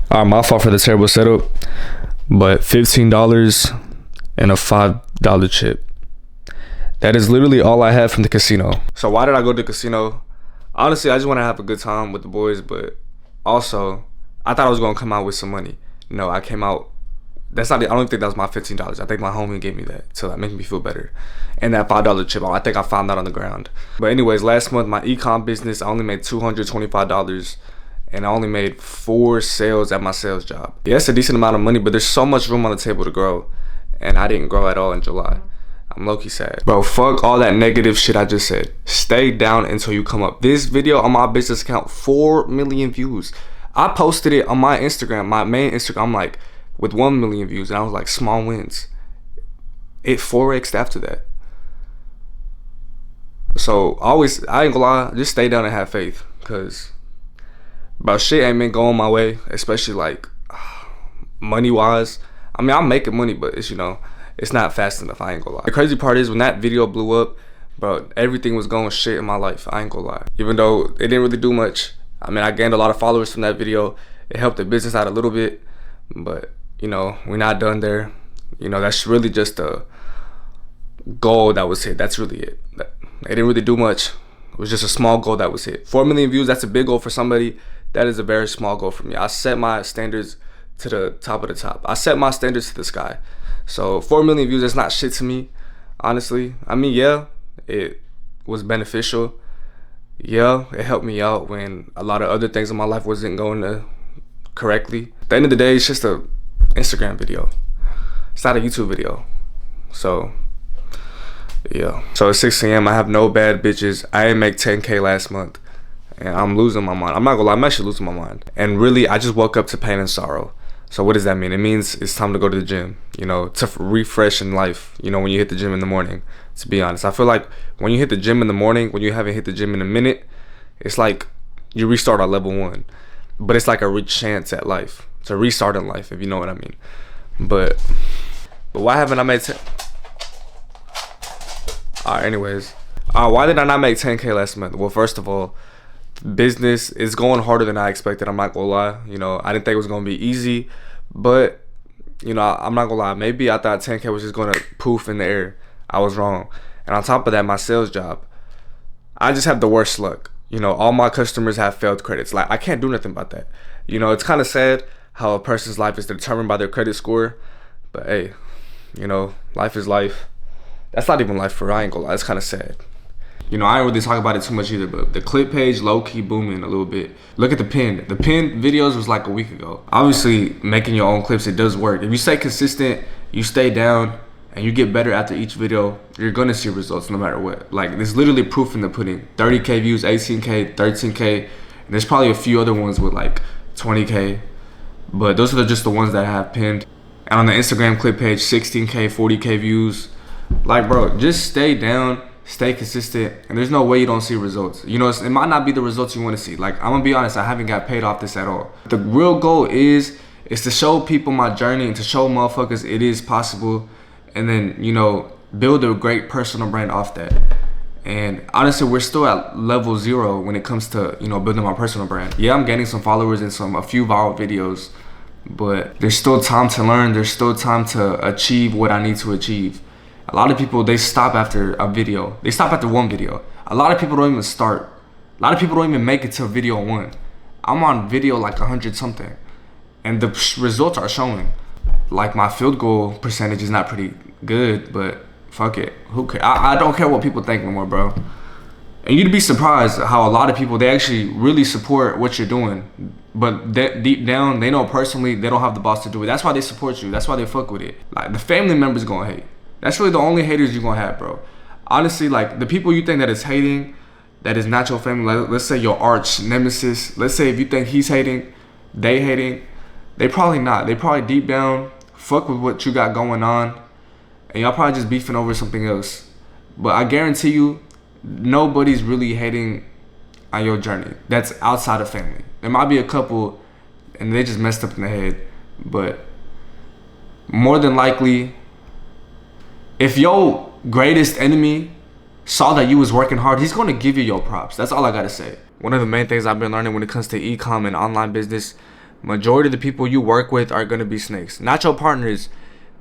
My fault for the terrible setup, but $15 and a $5 chip. That is literally all I had from the casino. So why did I go to the casino? Honestly, I just want to have a good time with the boys, but also I thought I was gonna come out with some money. No, I came out. I don't even think that was my $15. I think my homie gave me that to like make me feel better. And that $5 chip, I think I found that on the ground. But anyways, last month my ecom business, I only made $225. And I only made 4 sales at my sales job. Yeah, it's a decent amount of money, but there's so much room on the table to grow. And I didn't grow at all in July. I'm low-key sad. Bro, fuck all that negative shit I just said. Stay down until you come up. This video on my business account, 4 million views. I posted it on my Instagram, my main Instagram, like with 1 million views. And I was like, small wins. It 4x'd after that. So always, I ain't gonna lie, just stay down and have faith. Cause bro, shit ain't been going my way, especially like money wise. I mean, I'm making money, but it's, you know, it's not fast enough. I ain't gonna lie. The crazy part is when that video blew up, bro, everything was going shit in my life. I ain't gonna lie. Even though it didn't really do much. I mean, I gained a lot of followers from that video. It helped the business out a little bit, but you know, we're not done there. You know, that's really just a goal that was hit. That's really it. It didn't really do much. It was just a small goal that was hit. 4 million views, that's a big goal for somebody. That is a very small goal for me. I set my standards to the top of the top. I set my standards to the sky. So 4 million views, that's not shit to me, honestly. I mean, yeah, it was beneficial. Yeah, it helped me out when a lot of other things in my life wasn't going correctly. At the end of the day, it's just a Instagram video. It's not a YouTube video. So yeah. So at 6 a.m. I have no bad bitches. I didn't make 10K last month. And I'm losing my mind. I'm not gonna lie, I'm actually losing my mind. And really, I just woke up to pain and sorrow. So what does that mean? It means it's time to go to the gym, you know, to refresh in life, you know, when you hit the gym in the morning, to be honest. I feel like when you hit the gym in the morning, when you haven't hit the gym in a minute, it's like you restart on level 1. But it's like a chance at life. It's a restart in life, if you know what I mean. But why haven't I made 10? Alright, anyways. Why did I not make 10K last month? Well, first of all, business is going harder than I expected. I'm not gonna lie. You know, I didn't think it was gonna be easy, but you know, I'm not gonna lie. Maybe I thought 10K was just gonna poof in the air. I was wrong. And on top of that, my sales job, I just have the worst luck. You know, all my customers have failed credits. Like, I can't do nothing about that. You know, it's kind of sad how a person's life is determined by their credit score, but hey, you know, life is life. That's not even life for real. I ain't gonna lie. It's kind of sad. You know, I don't really talk about it too much either, but the clip page low-key booming a little bit. Look at the pin. The pin videos was like a week ago. Obviously, making your own clips, it does work. If you stay consistent, you stay down, and you get better after each video, you're gonna see results no matter what. Like, there's literally proof in the pudding. 30K views, 18K, 13K, and there's probably a few other ones with like 20K, but those are just the ones that I have pinned. And on the Instagram clip page, 16K, 40K views. Like, bro, just stay down, stay consistent, and there's no way you don't see results. You know, it might not be the results you want to see. Like, I'm gonna be honest, I haven't got paid off this at all. The real goal is to show people my journey and to show motherfuckers it is possible, and then, you know, build a great personal brand off that. And honestly, we're still at level 0 when it comes to, you know, building my personal brand. Yeah, I'm gaining some followers and a few viral videos, but there's still time to learn. There's still time to achieve what I need to achieve. A lot of people, they stop after a video. They stop after 1 video. A lot of people don't even start. A lot of people don't even make it to video 1. I'm on video like 100 something, and the results are showing. Like, my field goal percentage is not pretty good, but fuck it. Who cares? I don't care what people think anymore, bro. And you'd be surprised how a lot of people, they actually really support what you're doing, but deep down, they know personally they don't have the balls to do it. That's why they support you. That's why they fuck with it. Like, the family members gonna hate. That's really the only haters you're gonna have, bro. Honestly, like, the people you think that is hating, that is not your family, like, let's say your arch nemesis, let's say if you think he's hating, they probably not. They probably deep down fuck with what you got going on, and y'all probably just beefing over something else. But I guarantee you, nobody's really hating on your journey that's outside of family. There might be a couple, and they just messed up in the head, but more than likely, if your greatest enemy saw that you was working hard, he's gonna give you your props. That's all I gotta say. One of the main things I've been learning when it comes to e-com and online business, Majority of the people you work with are gonna be snakes. Not your partners,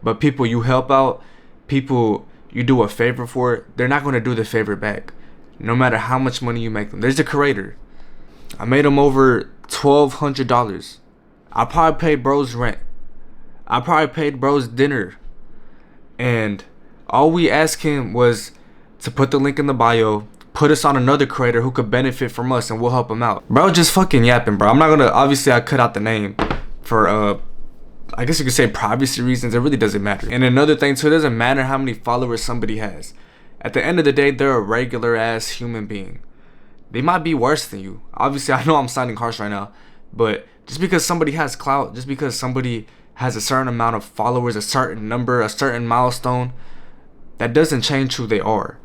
but people you help out, people you do a favor for, they're not gonna do the favor back. No matter how much money you make them. There's the creator. I made him over $1,200. I probably paid bro's rent. I probably paid bro's dinner. And all we asked him was to put the link in the bio, put us on another creator who could benefit from us, and we'll help him out. Bro just fucking yapping, bro. I'm not gonna, obviously I cut out the name for I guess you could say privacy reasons. It really doesn't matter. And another thing too, it doesn't matter how many followers somebody has. At the end of the day, they're a regular ass human being. They might be worse than you. Obviously, I know I'm sounding harsh right now, but just because somebody has clout, just because somebody has a certain amount of followers, a certain number, a certain milestone, that doesn't change who they are.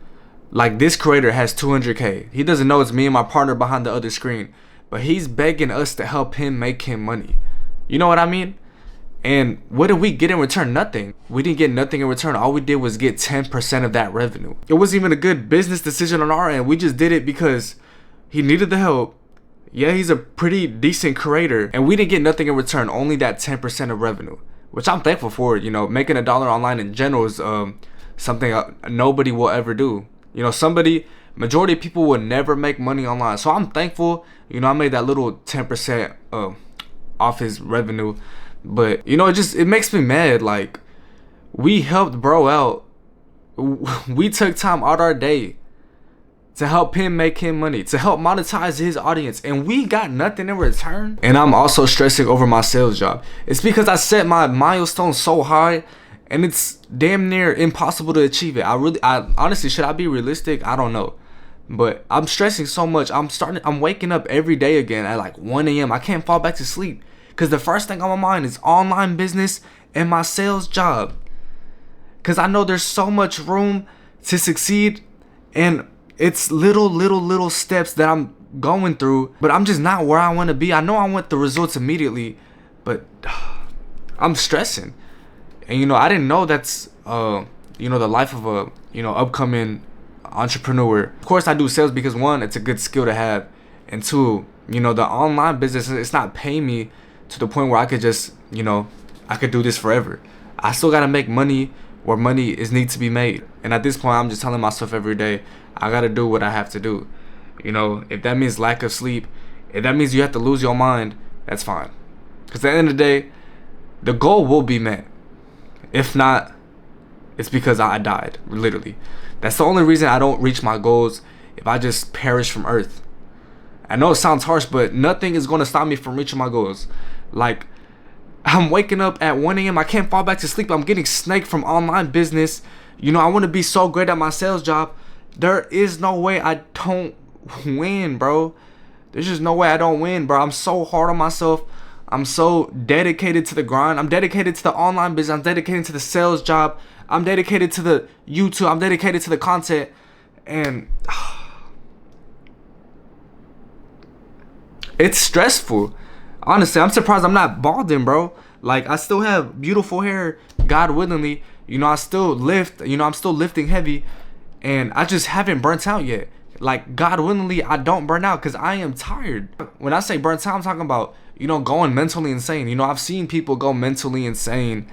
Like, this creator has 200K. He doesn't know it's me and my partner behind the other screen, but he's begging us to help him make him money. You know what I mean? And what did we get in return? Nothing. We didn't get nothing in return. All we did was get 10% of that revenue. It wasn't even a good business decision on our end. We just did it because he needed the help. Yeah, he's a pretty decent creator, and we didn't get nothing in return, only that 10% of revenue, which I'm thankful for. You know, making $1 online in general is something nobody will ever do. You know, majority of people will never make money online. So I'm thankful, you know, I made that little 10% off his revenue. But, you know, it makes me mad. Like, we helped bro out. We took time out our day to help him make him money, to help monetize his audience, and we got nothing in return. And I'm also stressing over my sales job. It's because I set my milestone so high, and it's damn near impossible to achieve it. I honestly, should I be realistic? I don't know. But I'm stressing so much. I'm waking up every day again at like 1 a.m. I can't fall back to sleep because the first thing on my mind is online business and my sales job. Because I know there's so much room to succeed, and it's little steps that I'm going through, but I'm just not where I want to be. I know I want the results immediately, but I'm stressing. And, you know, I didn't know that's, you know, the life of a, you know, upcoming entrepreneur. Of course, I do sales because, one, it's a good skill to have. And two, you know, the online business, it's not paying me to the point where I could just, you know, I could do this forever. I still got to make money where money needs to be made. And at this point, I'm just telling myself every day, I got to do what I have to do. You know, if that means lack of sleep, if that means you have to lose your mind, that's fine. Because at the end of the day, the goal will be met. If not, it's because I died, literally. That's the only reason I don't reach my goals, if I just perish from earth. I know it sounds harsh, but nothing is going to stop me from reaching my goals. Like, I'm waking up at 1 a.m. I can't fall back to sleep. I'm getting snaked from online business. You know, I want to be so great at my sales job. There is no way I don't win, bro. There's just no way I don't win, bro. I'm so hard on myself. I'm so dedicated to the grind. I'm dedicated to the online business. I'm dedicated to the sales job. I'm dedicated to the YouTube. I'm dedicated to the content. And it's stressful. Honestly, I'm surprised I'm not balding, bro. Like, I still have beautiful hair, God willingly. You know, I still lift. You know, I'm still lifting heavy. And I just haven't burnt out yet. Like, God willingly, I don't burn out because I am tired. When I say burnt out, I'm talking about, you know, going mentally insane. You know, I've seen people go mentally insane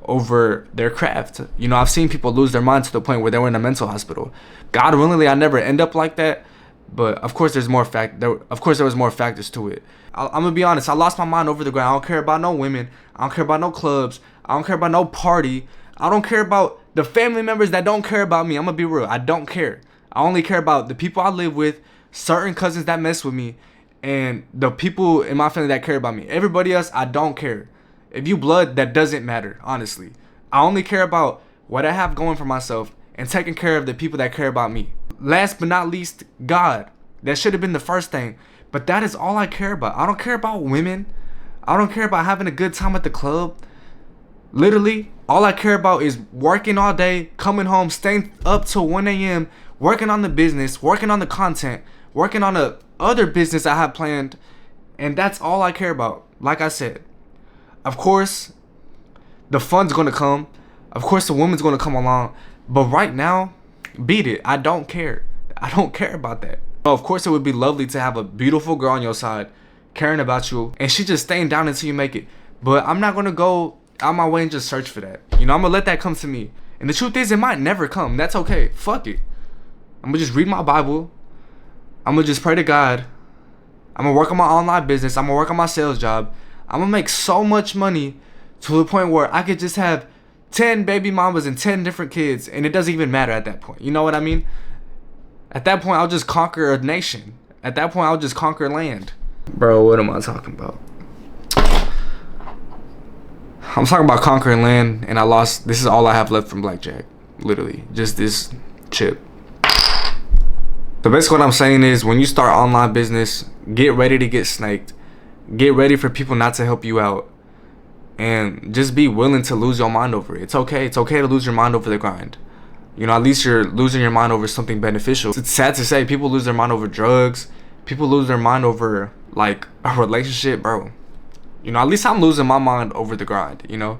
over their craft. You know, I've seen people lose their mind to the point where they were in a mental hospital. God willingly, I never end up like that. But of course, there was more factors to it. I'm gonna be honest. I lost my mind over the ground. I don't care about no women. I don't care about no clubs. I don't care about no party. I don't care about the family members that don't care about me. I'm gonna be real. I don't care. I only care about the people I live with, certain cousins that mess with me, and the people in my family that care about me. Everybody else, I don't care. If you blood, that doesn't matter, honestly. I only care about what I have going for myself and taking care of the people that care about me. Last but not least, God. That should have been the first thing. But that is all I care about. I don't care about women. I don't care about having a good time at the club. Literally, all I care about is working all day, coming home, staying up till 1 a.m., working on the business, working on the content, working on the other business I have planned. And that's all I care about. Like I said, of course, the fun's going to come. Of course, the woman's going to come along. But right now, beat it. I don't care. I don't care about that. Of course, it would be lovely to have a beautiful girl on your side, caring about you, and she just staying down until you make it. But I'm not gonna go out my way and just search for that. You know, I'm gonna let that come to me. And the truth is, it might never come. That's okay. Fuck it. I'm gonna just read my Bible. I'm gonna just pray to God. I'm gonna work on my online business. I'm gonna work on my sales job. I'm gonna make so much money to the point where I could just have 10 baby mamas and 10 different kids, and it doesn't even matter at that point. You know what I mean? At that point, I'll just conquer a nation. At that point, I'll just conquer land. Bro, what am I talking about? I'm talking about conquering land, and I lost. This is all I have left from blackjack. Literally, just this chip. So basically what I'm saying is, when you start online business, get ready to get snaked. Get ready for people not to help you out. And just be willing to lose your mind over it. It's okay. It's okay to lose your mind over the grind. You know, at least you're losing your mind over something beneficial. It's sad to say, people lose their mind over drugs. People lose their mind over, like, a relationship, bro. You know, at least I'm losing my mind over the grind, you know?